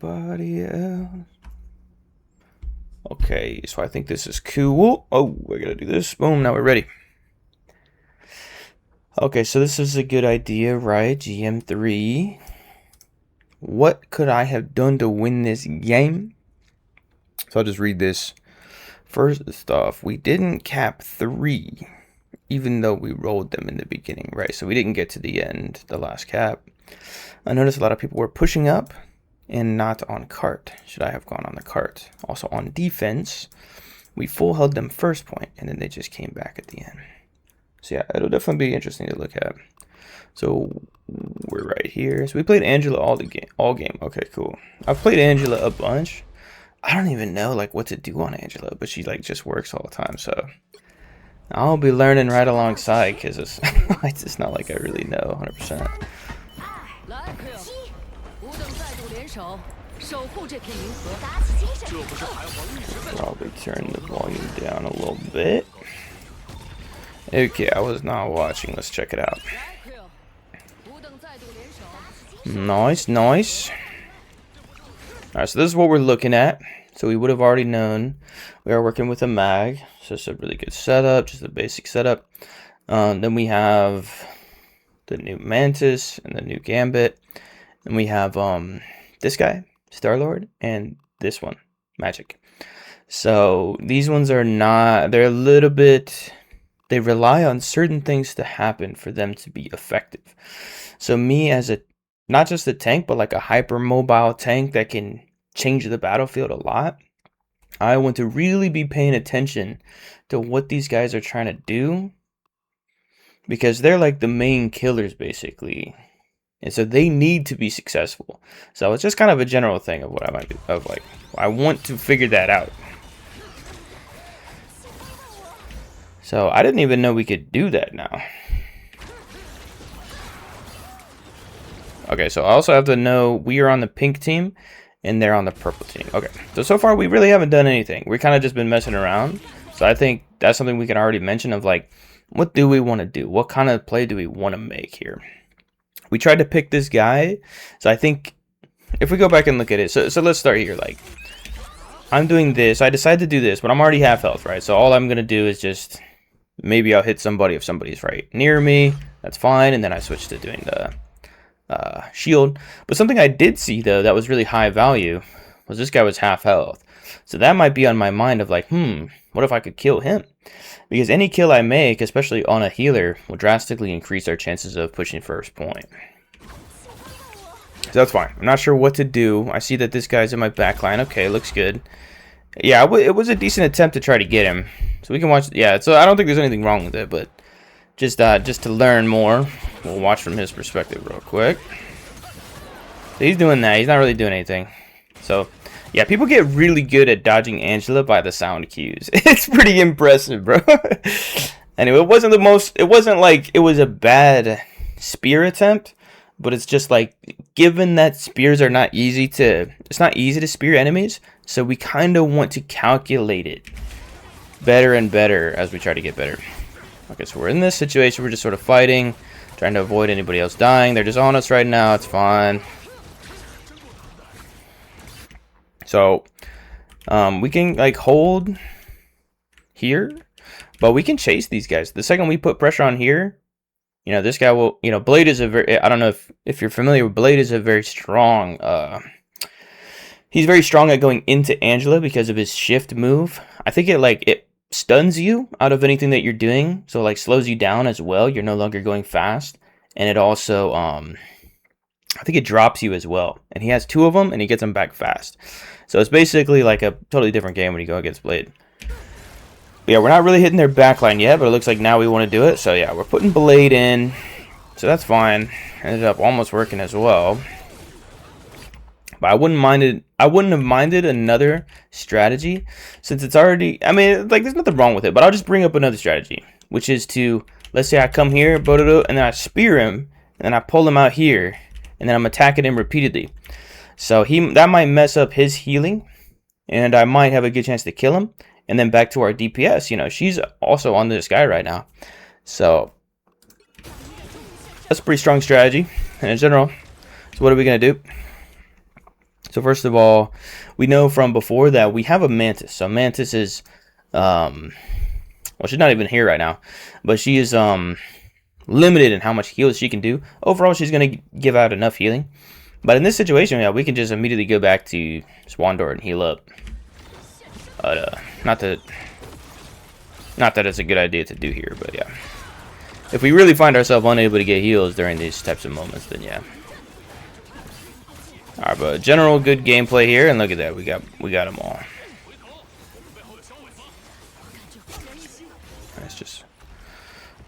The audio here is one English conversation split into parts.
everybody else. Okay, so I think this is cool. Oh, we're gonna do this. Boom, now we're ready. Okay, so this is a good idea, right? GM3. What could I have done to win this game? So I'll just read this. First off, we didn't cap 3, even though we rolled them in the beginning, right? So we didn't get to the end, the last cap. I noticed a lot of people were pushing up and not on cart. Should I have gone on the cart? Also on defense, we full held them first point, and then they just came back at the end. So yeah, it'll definitely be interesting to look at. So we're right here. So we played Angela all game. Okay, cool. I've played Angela a bunch. I don't even know like what to do on Angela, but she like just works all the time. So I'll be learning right alongside because it's it's just not like I really know 100%. Probably turn the volume down a little bit. Okay, I was not watching. Let's check it out. Nice, nice. Alright, so this is what we're looking at. So we would have already known we are working with a mag. So it's a really good setup, just a basic setup. Then we have the new Mantis and the new Gambit. And we have this guy, Star-Lord, and this one, Magic. So these ones are not, they're a little bit, they rely on certain things to happen for them to be effective. So me as a, not just a tank, but like a hyper mobile tank that can change the battlefield a lot, I want to really be paying attention to what these guys are trying to do, because they're like the main killers basically. And so they need to be successful. So it's just kind of a general thing of what I might do, of like, I want to figure that out. So I didn't even know we could do that now. Okay, so I also have to know we are on the pink team and they're on the purple team. Okay, so far we really haven't done anything. We've kind of just been messing around. So I think that's something we can already mention of like, what do we want to do? What kind of play do we want to make here? We tried to pick this guy. So I think if we go back and look at it, so let's start here. Like, I'm doing this. I decided to do this, but I'm already half health, right? So all I'm going to do is just, maybe I'll hit somebody if somebody's right near me. That's fine. And then I switch to doing the shield. But something I did see though that was really high value was this guy was half health. So that might be on my mind of like, what if I could kill him? Because any kill I make, especially on a healer, will drastically increase our chances of pushing first point. So that's fine. I'm not sure what to do. I see that this guy's in my backline. Okay, looks good. Yeah, it was a decent attempt to try to get him. So we can watch. Yeah, so I don't think there's anything wrong with it, but just to learn more, we'll watch from his perspective real quick. So he's doing that. He's not really doing anything. So yeah, people get really good at dodging Angela by the sound cues. It's pretty impressive, bro. Anyway, it wasn't like it was a bad spear attempt, but it's just like, given that spears are not easy to, it's not easy to spear enemies, so we kind of want to calculate it better and better as we try to get better. Okay, so we're in this situation, we're just sort of fighting, trying to avoid anybody else dying. They're just on us right now, it's fine. So, we can like hold here, but we can chase these guys. The second we put pressure on here, you know, this guy will, you know, Blade is a very, I don't know if you're familiar with Blade, is a very strong, he's very strong at going into Angela because of his shift move. I think it stuns you out of anything that you're doing, so like slows you down as well. You're no longer going fast, and it also, I think it drops you as well. And he has 2 of them, and he gets them back fast. So it's basically like a totally different game when you go against Blade. But yeah, we're not really hitting their backline yet, but it looks like now we want to do it. So yeah, we're putting Blade in. So that's fine. Ended up almost working as well. But I wouldn't have minded another strategy, since it's already, I mean, like, there's nothing wrong with it, but I'll just bring up another strategy, which is to, let's say I come here, and then I spear him, and then I pull him out here, and then I'm attacking him repeatedly. So that might mess up his healing, and I might have a good chance to kill him. And then back to our DPS, you know, she's also on this guy right now. So that's a pretty strong strategy. And in general, so what are we going to do? So first of all, we know from before that we have a Mantis. So Mantis is, well, she's not even here right now, but she is limited in how much heals she can do. Overall, she's going to give out enough healing. But in this situation, yeah, we can just immediately go back to Swandor and heal up. But not that it's a good idea to do here, but yeah. If we really find ourselves unable to get heals during these types of moments, then yeah. Alright, but general good gameplay here, and look at that, we got them all. Let's just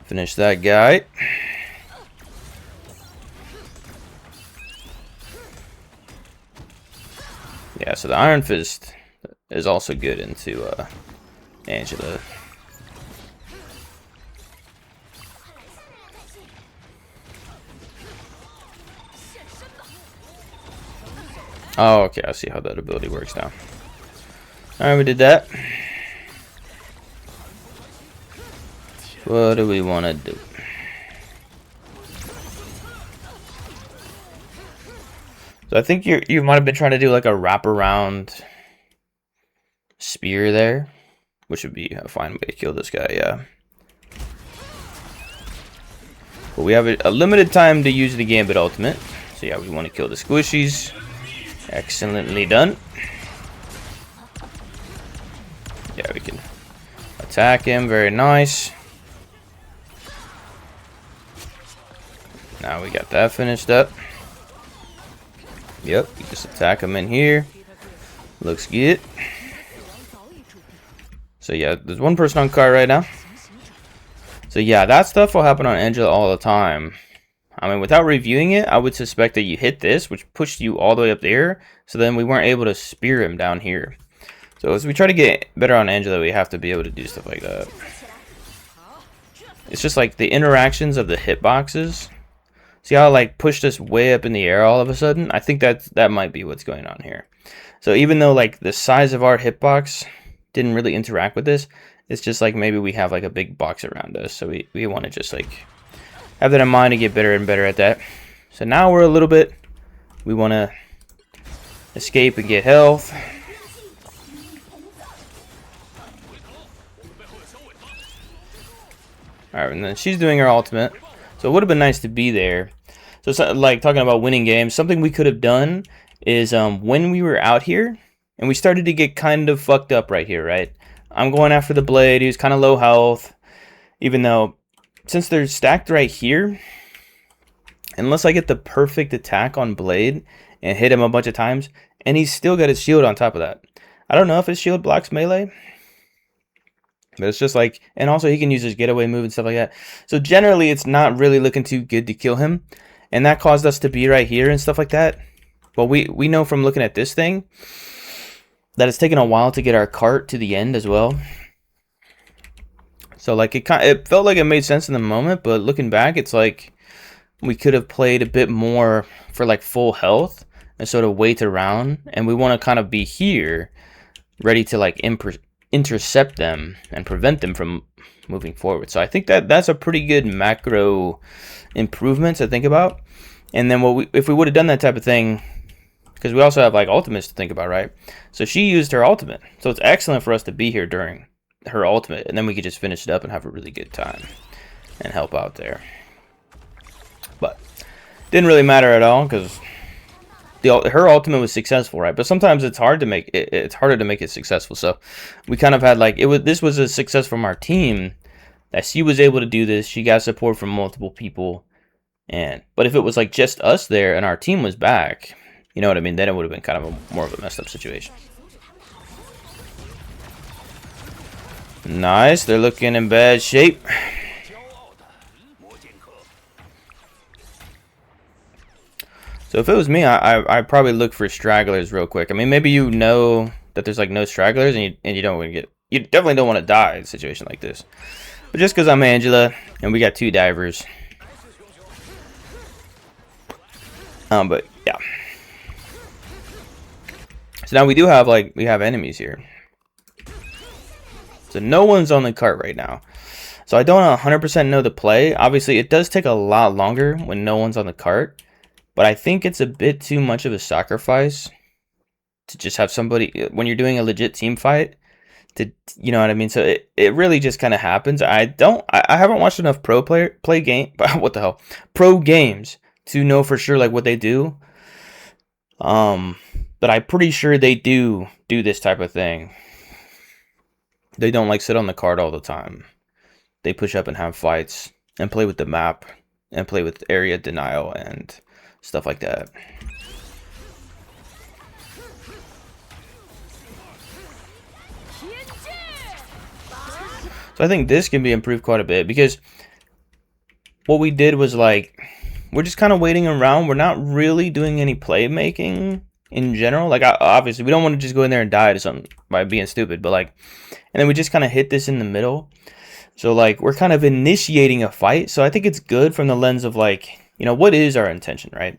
finish that guy. Yeah, so the Iron Fist is also good into Angela. Oh, okay, I see how that ability works now. Alright, we did that. What do we want to do? So I think you might have been trying to do like a wraparound spear there, which would be a fine way to kill this guy, yeah. But we have a limited time to use the Gambit ultimate. So yeah, we want to kill the squishies. Excellently done. Yeah, we can attack him. Very nice. Now we got that finished up. Yep, you just attack him in here. Looks good. So yeah, there's one person on cart right now. So yeah, that stuff will happen on Angela all the time. I mean, without reviewing it, I would suspect that you hit this, which pushed you all the way up there. So then we weren't able to spear him down here. So as we try to get better on Angela, we have to be able to do stuff like that. It's just like the interactions of the hitboxes. See how it like pushed us way up in the air all of a sudden? I think that might be what's going on here. So even though like the size of our hitbox didn't really interact with this, it's just like maybe we have like a big box around us. So we want to just like have that in mind to get better and better at that. So now we're a little bit, we want to escape and get health. Alright, and then she's doing her ultimate. So it would have been nice to be there. So like talking about winning games, something we could have done is when we were out here and we started to get kind of fucked up right here, right? I'm going after the blade, he was kind of low health, even though since they're stacked right here, unless I get the perfect attack on Blade and hit him a bunch of times, and he's still got his shield on top of that. I don't know if his shield blocks melee, but it's just like, and also he can use his getaway move and stuff like that. So generally, it's not really looking too good to kill him, and that caused us to be right here and stuff like that. But we know from looking at this thing that it's taken a while to get our cart to the end as well. So like it felt like it made sense in the moment, but looking back, it's like we could have played a bit more for like full health and sort of wait around, and we want to kind of be here ready to like intercept them and prevent them from moving forward. So I think that's a pretty good macro improvement to think about. And then if we would have done that type of thing, because we also have like ultimates to think about, right? So she used her ultimate, so it's excellent for us to be here during her ultimate, and then we could just finish it up and have a really good time and help out there. But didn't really matter at all because her ultimate was successful, right? But sometimes it's hard to make it. It's harder to make it successful. So we kind of had like this was a success from our team that she was able to do this. She got support from multiple people, but if it was like just us there and our team was back, you know what I mean? Then it would have been kind of more of a messed up situation. Nice, they're looking in bad shape. So if it was me, I'd probably look for stragglers real quick. I mean, maybe you know that there's like no stragglers, and you don't want to you definitely don't want to die in a situation like this. But just because I'm Angela and we got 2 divers, but yeah. So now we have enemies here. So no one's on the cart right now. So I don't 100% know the play. Obviously, it does take a lot longer when no one's on the cart. But I think it's a bit too much of a sacrifice to just have somebody when you're doing a legit team fight to, you know what I mean? So it really just kind of happens. I haven't watched enough pro games to know for sure like what they do. But I'm pretty sure they do this type of thing. They don't like sit on the card all the time. They push up and have fights and play with the map and play with area denial and stuff like that. So I think this can be improved quite a bit, because what we did was like, we're just kind of waiting around. We're not really doing any playmaking in general. Like, obviously, we don't want to just go in there and die to something by being stupid, but like, and then we just kind of hit this in the middle. So like, we're kind of initiating a fight. So I think it's good from the lens of like, you know, what is our intention, right?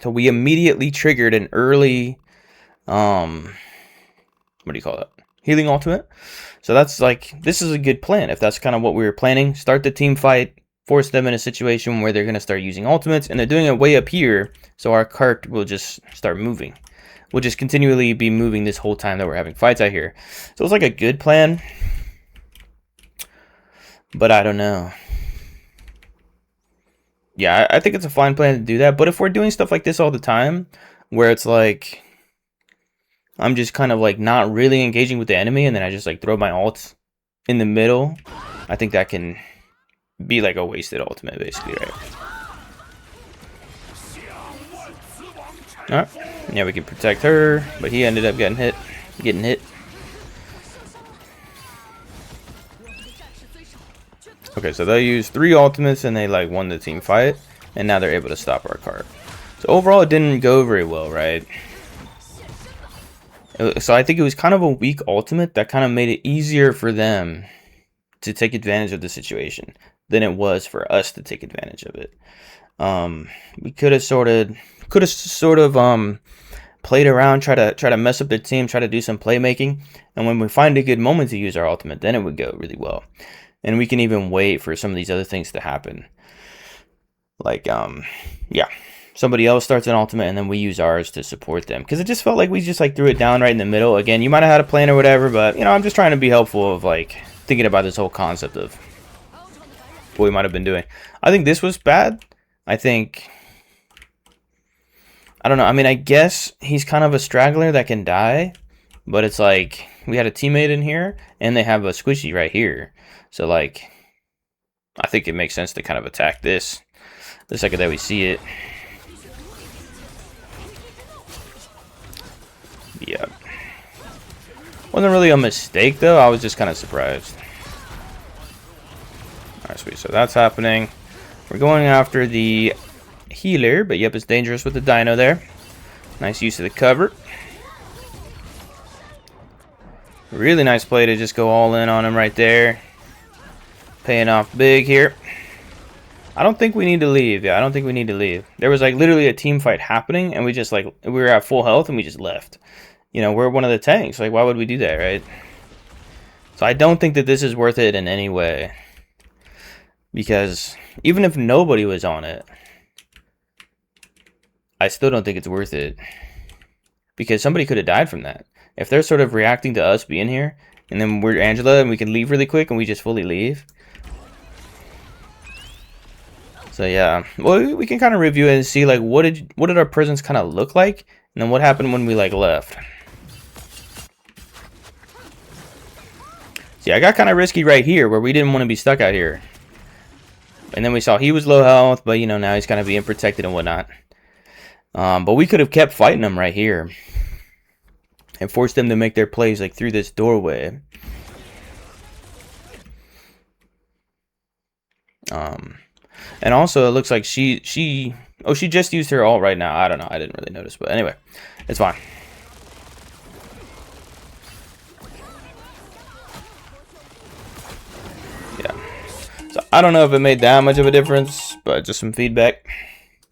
So we immediately triggered an early, what do you call it? Healing ultimate. So that's like, this is a good plan. If that's kind of what we were planning, start the team fight, force them in a situation where they're going to start using ultimates, and they're doing it way up here. So our cart will just start moving. We'll just continually be moving this whole time that we're having fights out here. So it's like a good plan, but I don't know. Yeah, I think it's a fine plan to do that. But if we're doing stuff like this all the time, where it's like, I'm just kind of like not really engaging with the enemy, and then I just like throw my ult in the middle, I think that can be like a wasted ultimate, basically, right? Alright, yeah, we can protect her, but he ended up getting hit. Okay, so they used 3 ultimates and they like won the team fight, and now they're able to stop our cart. So overall, it didn't go very well, right? So I think it was kind of a weak ultimate that kind of made it easier for them to take advantage of the situation than it was for us to take advantage of it. We could have sort of played around, try to mess up the team, try to do some playmaking, and when we find a good moment to use our ultimate, then it would go really well. And we can even wait for some of these other things to happen. Like, yeah, somebody else starts an ultimate and then we use ours to support them, because it just felt like we just like threw it down right in the middle. Again, you might have had a plan or whatever, but you know, I'm just trying to be helpful of like thinking about this whole concept of what we might have been doing. I think this was bad. I don't know. I mean, I guess he's kind of a straggler that can die, but it's like we had a teammate in here and they have a squishy right here. So like, I think it makes sense to kind of attack this the second that we see it. Yeah. Wasn't really a mistake though. I was just kind of surprised. Alright, sweet. So that's happening. We're going after the healer, but yep, it's dangerous with the dino there. Nice use of the cover. Really nice play to just go all in on him right there. Paying off big here. I don't think we need to leave. Yeah, I don't think we need to leave. There was like literally a team fight happening, and we just like, we were at full health and we just left. You know, we're one of the tanks. Like, why would we do that, right? So I don't think that this is worth it in any way. Because even if nobody was on it, I still don't think it's worth it. Because somebody could have died from that. If they're sort of reacting to us being here, and then we're Angela and we can leave really quick and we just fully leave. So yeah, well, we can kind of review it and see like what did our presence kind of look like, and then what happened when we like left. See, I got kind of risky right here where we didn't want to be stuck out here. And then we saw he was low health, but you know, now he's kind of being protected and whatnot. But we could have kept fighting them right here and forced them to make their plays like through this doorway. And also it looks like she just used her ult right now. I don't know. I didn't really notice, but anyway, it's fine. Yeah. So I don't know if it made that much of a difference, but just some feedback.